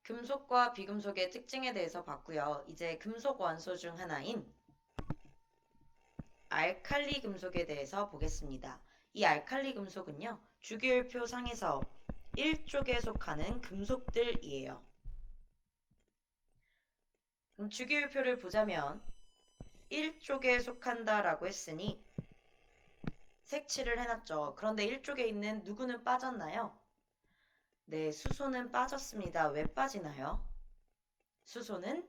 금속과 비금속의 특징에 대해서 봤고요. 이제 금속 원소 중 하나인 알칼리 금속에 대해서 보겠습니다. 이 알칼리 금속은요, 주기율표 상에서 1쪽에 속하는 금속들이에요. 그럼 주기율표를 보자면 1쪽에 속한다라고 했으니 색칠을 해놨죠. 그런데 1쪽에 있는 누구는 빠졌나요? 네, 수소는 빠졌습니다. 왜 빠지나요? 수소는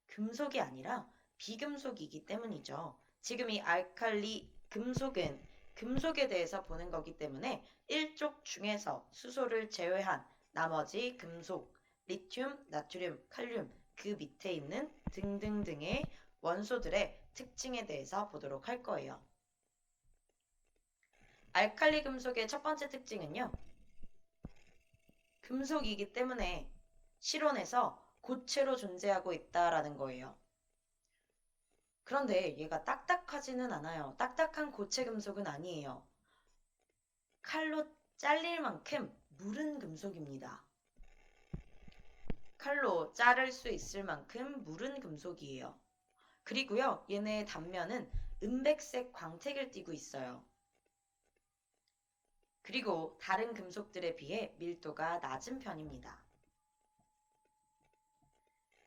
금속이 아니라 비금속이기 때문이죠. 지금 이 알칼리 금속은 금속에 대해서 보는 거기 때문에 1쪽 중에서 수소를 제외한 나머지 금속, 리튬, 나트륨, 칼륨, 그 밑에 있는 등등등의 원소들의 특징에 대해서 보도록 할 거예요. 알칼리 금속의 첫 번째 특징은요. 금속이기 때문에 실온에서 고체로 존재하고 있다라는 거예요. 그런데 얘가 딱딱하지는 않아요. 딱딱한 고체 금속은 아니에요. 칼로 잘릴 만큼 무른 금속입니다. 칼로 자를 수 있을 만큼 무른 금속이에요. 그리고요, 얘네의 단면은 은백색 광택을 띠고 있어요. 그리고 다른 금속들에 비해 밀도가 낮은 편입니다.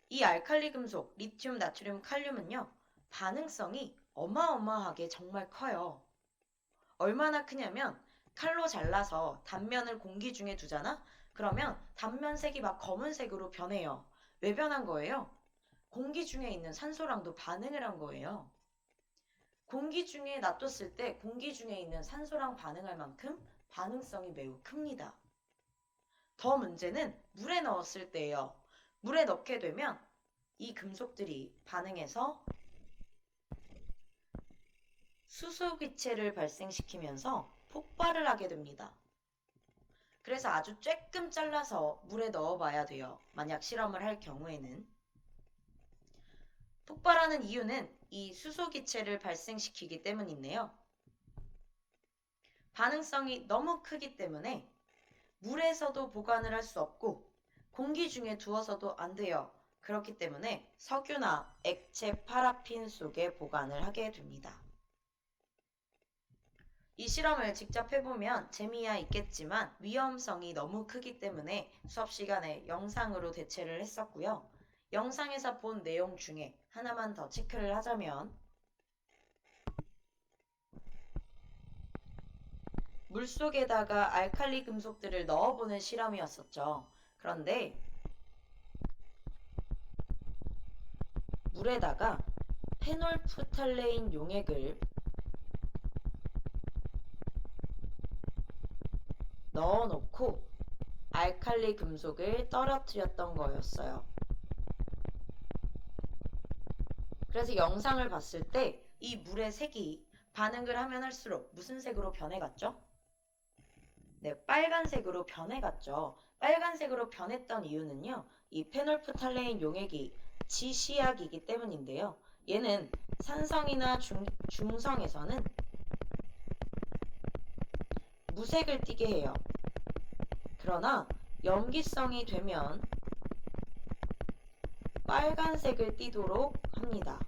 이 알칼리 금속, 리튬, 나트륨, 칼륨은요, 반응성이 어마어마하게 정말 커요. 얼마나 크냐면 칼로 잘라서 단면을 공기 중에 두잖아? 그러면 단면색이 막 검은색으로 변해요. 왜 변한 거예요? 공기 중에 있는 산소랑도 반응을 한 거예요. 공기 중에 놔뒀을 때 공기 중에 있는 산소랑 반응할 만큼 반응성이 매우 큽니다. 더 문제는 물에 넣었을 때예요. 물에 넣게 되면 이 금속들이 반응해서 수소기체를 발생시키면서 폭발을 하게 됩니다. 그래서 아주 쬐끔 잘라서 물에 넣어봐야 돼요. 만약 실험을 할 경우에는. 폭발하는 이유는 이 수소기체를 발생시키기 때문인데요. 반응성이 너무 크기 때문에 물에서도 보관을 할 수 없고 공기 중에 두어서도 안 돼요. 그렇기 때문에 석유나 액체 파라핀 속에 보관을 하게 됩니다. 이 실험을 직접 해보면 재미야 있겠지만 위험성이 너무 크기 때문에 수업 시간에 영상으로 대체를 했었고요. 영상에서 본 내용 중에 하나만 더 체크를 하자면 물속에다가 알칼리 금속들을 넣어보는 실험이었었죠. 그런데 물에다가 페놀프탈레인 용액을 넣어놓고 알칼리 금속을 떨어뜨렸던 거였어요. 그래서 영상을 봤을 때 이 물의 색이 반응을 하면 할수록 무슨 색으로 변해갔죠? 네, 빨간색으로 변해갔죠. 빨간색으로 변했던 이유는요. 이 페놀프탈레인 용액이 지시약이기 때문인데요. 얘는 산성이나 중성에서는 무색을 띠게 해요. 그러나 염기성이 되면 빨간색을 띠도록 합니다.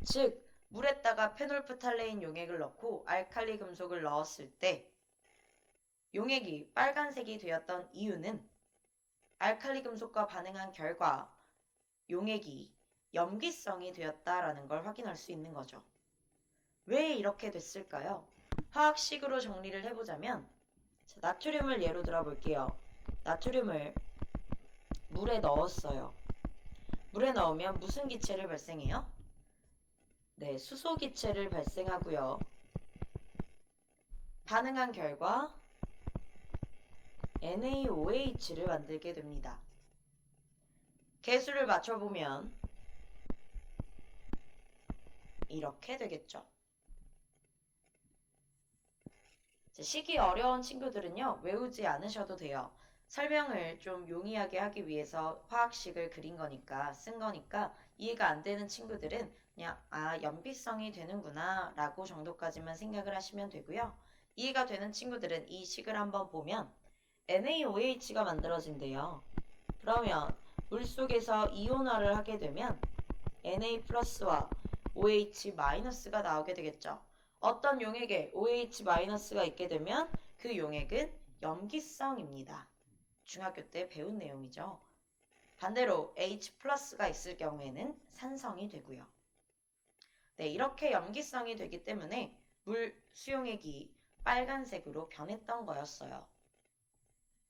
즉, 물에다가 페놀프탈레인 용액을 넣고 알칼리 금속을 넣었을 때 용액이 빨간색이 되었던 이유는 알칼리 금속과 반응한 결과 용액이 염기성이 되었다라는 걸 확인할 수 있는 거죠. 왜 이렇게 됐을까요? 화학식으로 정리를 해보자면 나트륨을 예로 들어 볼게요. 나트륨을 물에 넣었어요. 물에 넣으면 무슨 기체를 발생해요? 네, 수소 기체를 발생하고요. 반응한 결과 NaOH를 만들게 됩니다. 개수를 맞춰보면 이렇게 되겠죠. 식이 어려운 친구들은요, 외우지 않으셔도 돼요. 설명을 좀 용이하게 하기 위해서 화학식을 그린 거니까, 쓴 거니까 이해가 안 되는 친구들은 그냥 연비성이 되는구나 라고 정도까지만 생각을 하시면 되고요. 이해가 되는 친구들은 이 식을 한번 보면 NaOH가 만들어진대요. 그러면 물속에서 이온화를 하게 되면 Na 플러스와 OH 마이너스가 나오게 되겠죠. 어떤 용액에 OH 마이너스가 있게 되면 그 용액은 염기성입니다. 중학교 때 배운 내용이죠. 반대로 H 플러스가 있을 경우에는 산성이 되고요. 네, 이렇게 염기성이 되기 때문에 물 수용액이 빨간색으로 변했던 거였어요.